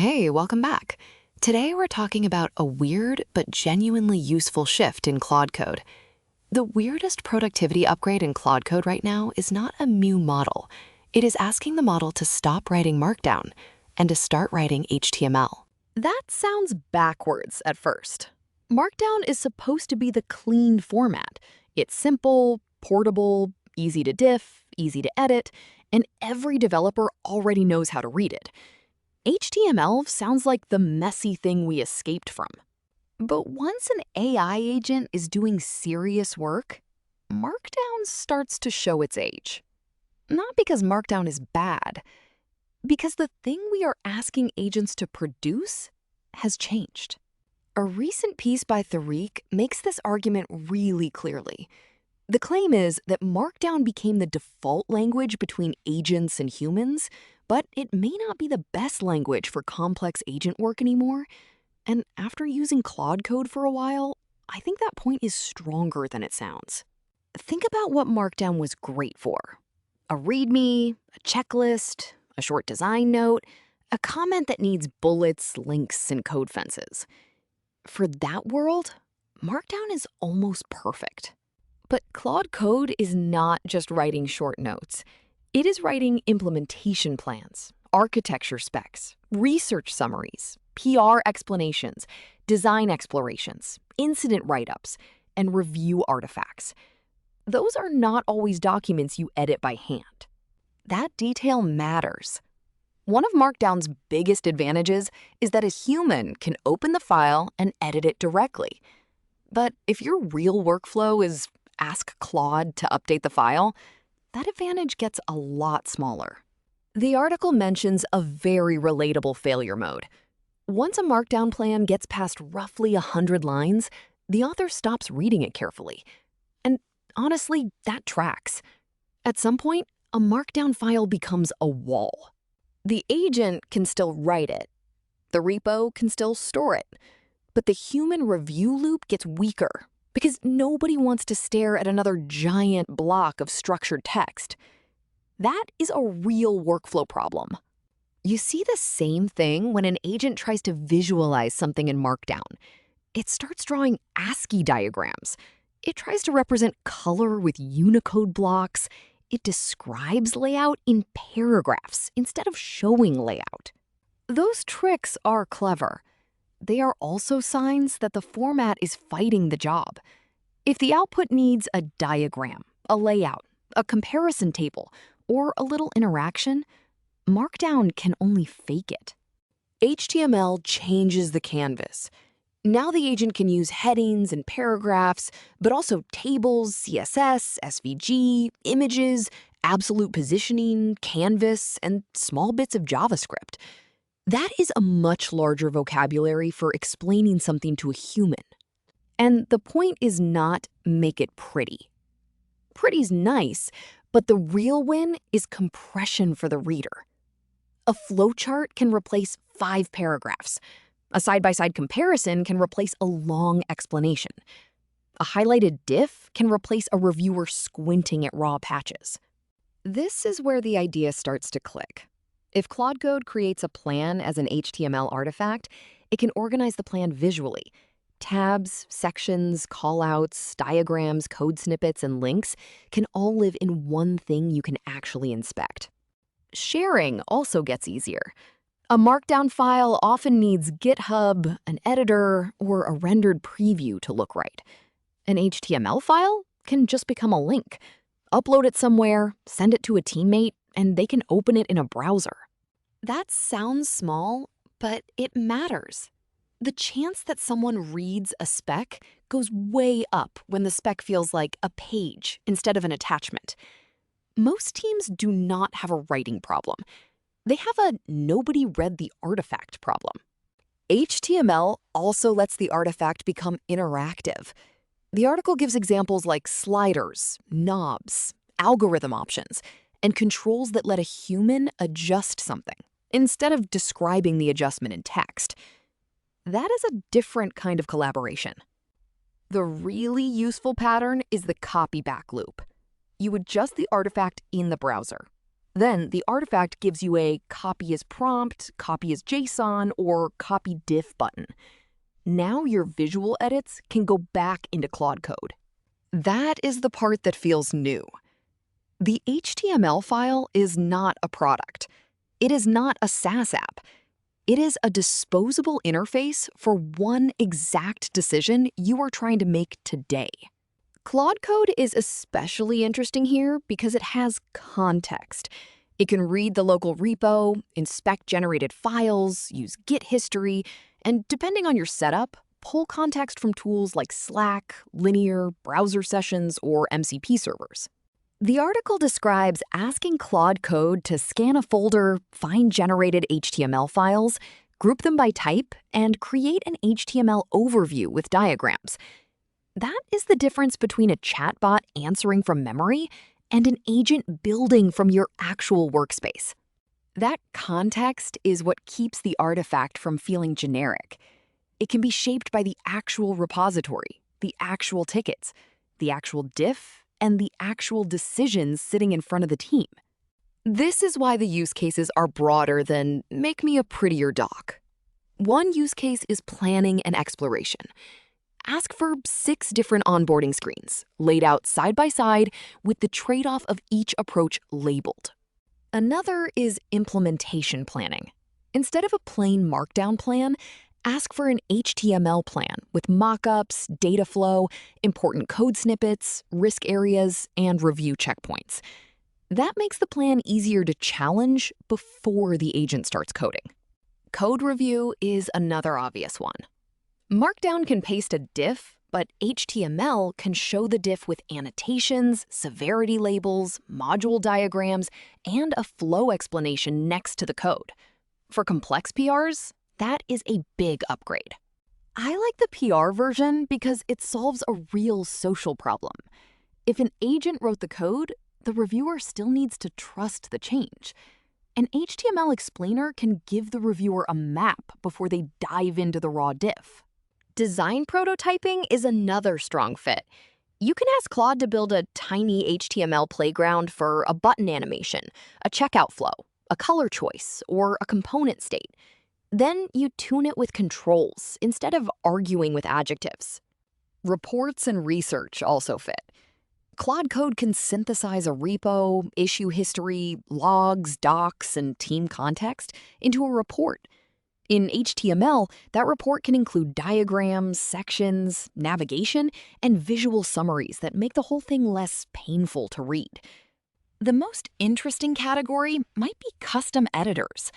Hey, welcome back. Today we're talking about a weird but genuinely useful shift in Claude Code. The weirdest productivity upgrade in Claude Code right now is not a new model. It is asking the model to stop writing Markdown and to start writing HTML. That sounds backwards at first. Markdown is supposed to be the clean format. It's simple, portable, easy to diff, easy to edit, and every developer already knows how to read it. HTML sounds like the messy thing we escaped from. But once an AI agent is doing serious work, Markdown starts to show its age. Not because Markdown is bad, because the thing we are asking agents to produce has changed. A recent piece by Tariq makes this argument really clearly. The claim is that Markdown became the default language between agents and humans, but it may not be the best language for complex agent work anymore. And after using Claude Code for a while, I think that point is stronger than it sounds. Think about what Markdown was great for. A README, a checklist, a short design note, a comment that needs bullets, links, and code fences. For that world, Markdown is almost perfect. But Claude Code is not just writing short notes. It is writing implementation plans, architecture specs, research summaries, PR explanations, design explorations, incident write-ups, and review artifacts. Those are not always documents you edit by hand. That detail matters. One of Markdown's biggest advantages is that a human can open the file and edit it directly. But if your real workflow is ask Claude to update the file, that advantage gets a lot smaller. The article mentions a very relatable failure mode. Once a Markdown plan gets past roughly 100 lines, the author stops reading it carefully. And honestly, that tracks. At some point, a Markdown file becomes a wall. The agent can still write it. The repo can still store it. But the human review loop gets weaker because nobody wants to stare at another giant block of structured text. That is a real workflow problem. You see the same thing when an agent tries to visualize something in Markdown. It starts drawing ASCII diagrams. It tries to represent color with Unicode blocks. It describes layout in paragraphs instead of showing layout. Those tricks are clever. They are also signs that the format is fighting the job. If the output needs a diagram, a layout, a comparison table, or a little interaction, Markdown can only fake it. HTML changes the canvas. Now the agent can use headings and paragraphs, but also tables, CSS, SVG, images, absolute positioning, canvas, and small bits of JavaScript. That is a much larger vocabulary for explaining something to a human. And the point is not make it pretty. Pretty's nice, but the real win is compression for the reader. A flowchart can replace 5 paragraphs. A side-by-side comparison can replace a long explanation. A highlighted diff can replace a reviewer squinting at raw patches. This is where the idea starts to click. If Claude Code creates a plan as an HTML artifact, it can organize the plan visually. Tabs, sections, callouts, diagrams, code snippets, and links can all live in one thing you can actually inspect. Sharing also gets easier. A Markdown file often needs GitHub, an editor, or a rendered preview to look right. An HTML file can just become a link. Upload it somewhere, send it to a teammate, and they can open it in a browser. That sounds small, but it matters. The chance that someone reads a spec goes way up when the spec feels like a page instead of an attachment. Most teams do not have a writing problem. They have a nobody read the artifact problem. HTML also lets the artifact become interactive. The article gives examples like sliders, knobs, algorithm options, and controls that let a human adjust something instead of describing the adjustment in text. That is a different kind of collaboration. The really useful pattern is the copy back loop. You adjust the artifact in the browser. Then the artifact gives you a copy as prompt, copy as JSON, or copy diff button. Now your visual edits can go back into Claude Code. That is the part that feels new. The HTML file is not a product. It is not a SaaS app. It is a disposable interface for one exact decision you are trying to make today. Claude Code is especially interesting here because it has context. It can read the local repo, inspect generated files, use Git history, and depending on your setup, pull context from tools like Slack, Linear, browser sessions, or MCP servers. The article describes asking Claude Code to scan a folder, find generated HTML files, group them by type, and create an HTML overview with diagrams. That is the difference between a chatbot answering from memory and an agent building from your actual workspace. That context is what keeps the artifact from feeling generic. It can be shaped by the actual repository, the actual tickets, the actual diff, and the actual decisions sitting in front of the team. This is why the use cases are broader than make me a prettier doc. One use case is planning and exploration. Ask for 6 different onboarding screens, laid out side by side with the trade-off of each approach labeled. Another is implementation planning. Instead of a plain Markdown plan, ask for an HTML plan with mockups, data flow, important code snippets, risk areas, and review checkpoints. That makes the plan easier to challenge before the agent starts coding. Code review is another obvious one. Markdown can paste a diff, but HTML can show the diff with annotations, severity labels, module diagrams, and a flow explanation next to the code. For complex PRs, that is a big upgrade. I like the PR version because it solves a real social problem. If an agent wrote the code, the reviewer still needs to trust the change. An HTML explainer can give the reviewer a map before they dive into the raw diff. Design prototyping is another strong fit. You can ask Claude to build a tiny HTML playground for a button animation, a checkout flow, a color choice, or a component state. Then you tune it with controls instead of arguing with adjectives. Reports and research also fit. Claude Code can synthesize a repo, issue history, logs, docs, and team context into a report. In HTML, that report can include diagrams, sections, navigation, and visual summaries that make the whole thing less painful to read. The most interesting category might be custom editors.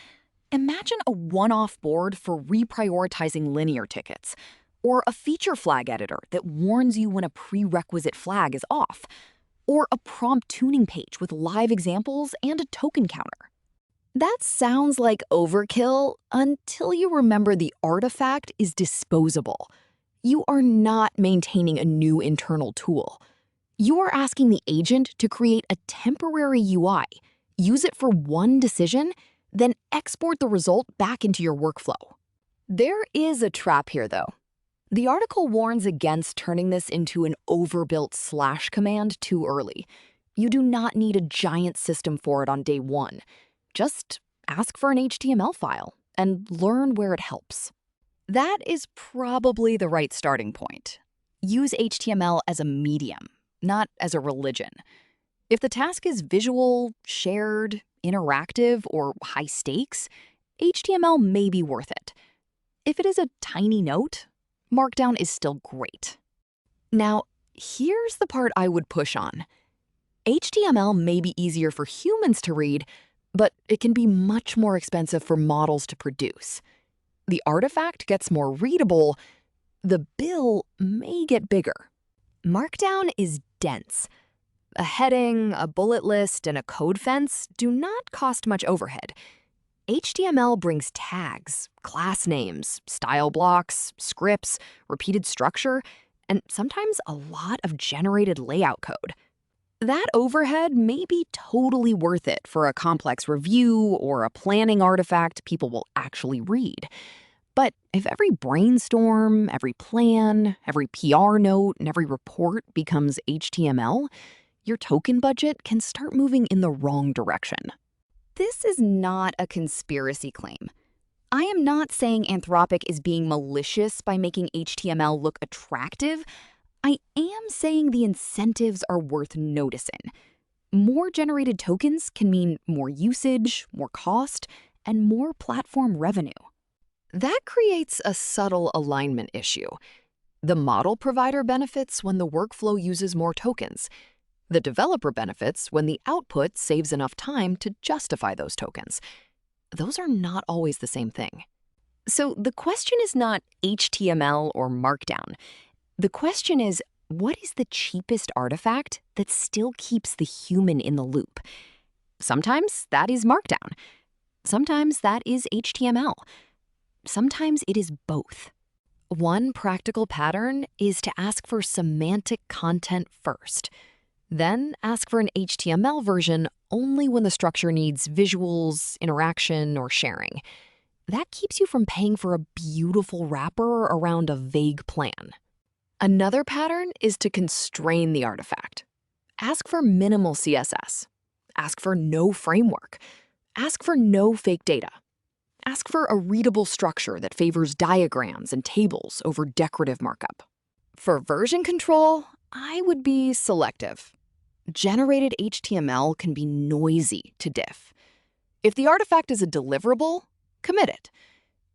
Imagine a one-off board for reprioritizing linear tickets, or a feature flag editor that warns you when a prerequisite flag is off, or a prompt tuning page with live examples and a token counter. That sounds like overkill until you remember the artifact is disposable. You are not maintaining a new internal tool. You are asking the agent to create a temporary UI, use it for one decision, then export the result back into your workflow. There is a trap here, though. The article warns against turning this into an overbuilt slash command too early. You do not need a giant system for it on day one. Just ask for an HTML file and learn where it helps. That is probably the right starting point. Use HTML as a medium, not as a religion. If the task is visual, shared, interactive, or high stakes, HTML may be worth it. If it is a tiny note, Markdown is still great. Now, here's the part I would push on. HTML may be easier for humans to read, but it can be much more expensive for models to produce. The artifact gets more readable, the bill may get bigger. Markdown is dense. A heading, a bullet list, and a code fence do not cost much overhead. HTML brings tags, class names, style blocks, scripts, repeated structure, and sometimes a lot of generated layout code. That overhead may be totally worth it for a complex review or a planning artifact people will actually read. But if every brainstorm, every plan, every PR note, and every report becomes HTML, your token budget can start moving in the wrong direction. This is not a conspiracy claim. I am not saying Anthropic is being malicious by making HTML look attractive. I am saying the incentives are worth noticing. More generated tokens can mean more usage, more cost, and more platform revenue. That creates a subtle alignment issue. The model provider benefits when the workflow uses more tokens. The developer benefits when the output saves enough time to justify those tokens. Those are not always the same thing. So the question is not HTML or Markdown. The question is, what is the cheapest artifact that still keeps the human in the loop? Sometimes that is Markdown. Sometimes that is HTML. Sometimes it is both. One practical pattern is to ask for semantic content first. Then ask for an HTML version only when the structure needs visuals, interaction, or sharing. That keeps you from paying for a beautiful wrapper around a vague plan. Another pattern is to constrain the artifact. Ask for minimal CSS. Ask for no framework. Ask for no fake data. Ask for a readable structure that favors diagrams and tables over decorative markup. For version control, I would be selective. Generated HTML can be noisy to diff. If the artifact is a deliverable, commit it.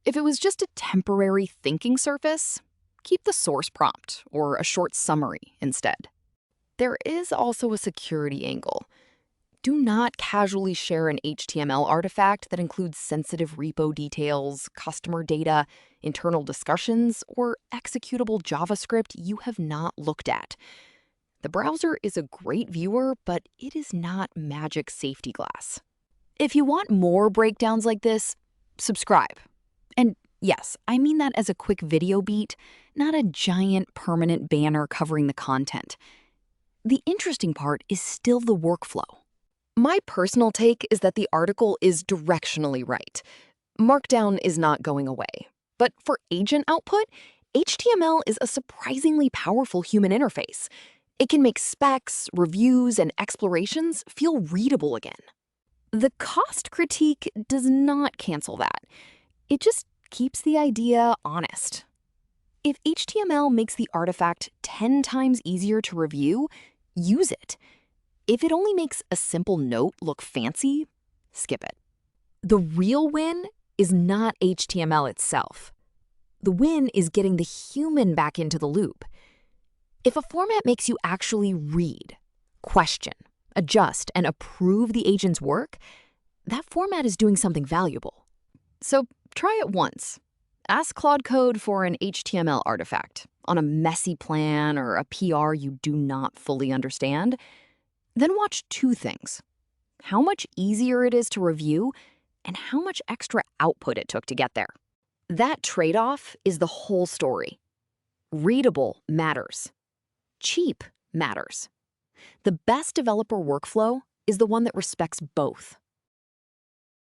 If it was just a temporary thinking surface, keep the source prompt or a short summary instead. There is also a security angle. Do not casually share an HTML artifact that includes sensitive repo details, customer data, internal discussions, or executable JavaScript you have not looked at. The browser is a great viewer, but it is not magic safety glass. If you want more breakdowns like this, subscribe. And yes, I mean that as a quick video beat, not a giant permanent banner covering the content. The interesting part is still the workflow. My personal take is that the article is directionally right. Markdown is not going away. But for agent output, HTML is a surprisingly powerful human interface. It can make specs, reviews, and explorations feel readable again. The cost critique does not cancel that. It just keeps the idea honest. If HTML makes the artifact 10 times easier to review, use it. If it only makes a simple note look fancy, skip it. The real win is not HTML itself. The win is getting the human back into the loop. If a format makes you actually read, question, adjust, and approve the agent's work, that format is doing something valuable. So try it once. Ask Claude Code for an HTML artifact on a messy plan or a PR you do not fully understand. Then watch two things: how much easier it is to review and how much extra output it took to get there. That trade-off is the whole story. Readable matters. Cheap matters. The best developer workflow is the one that respects both.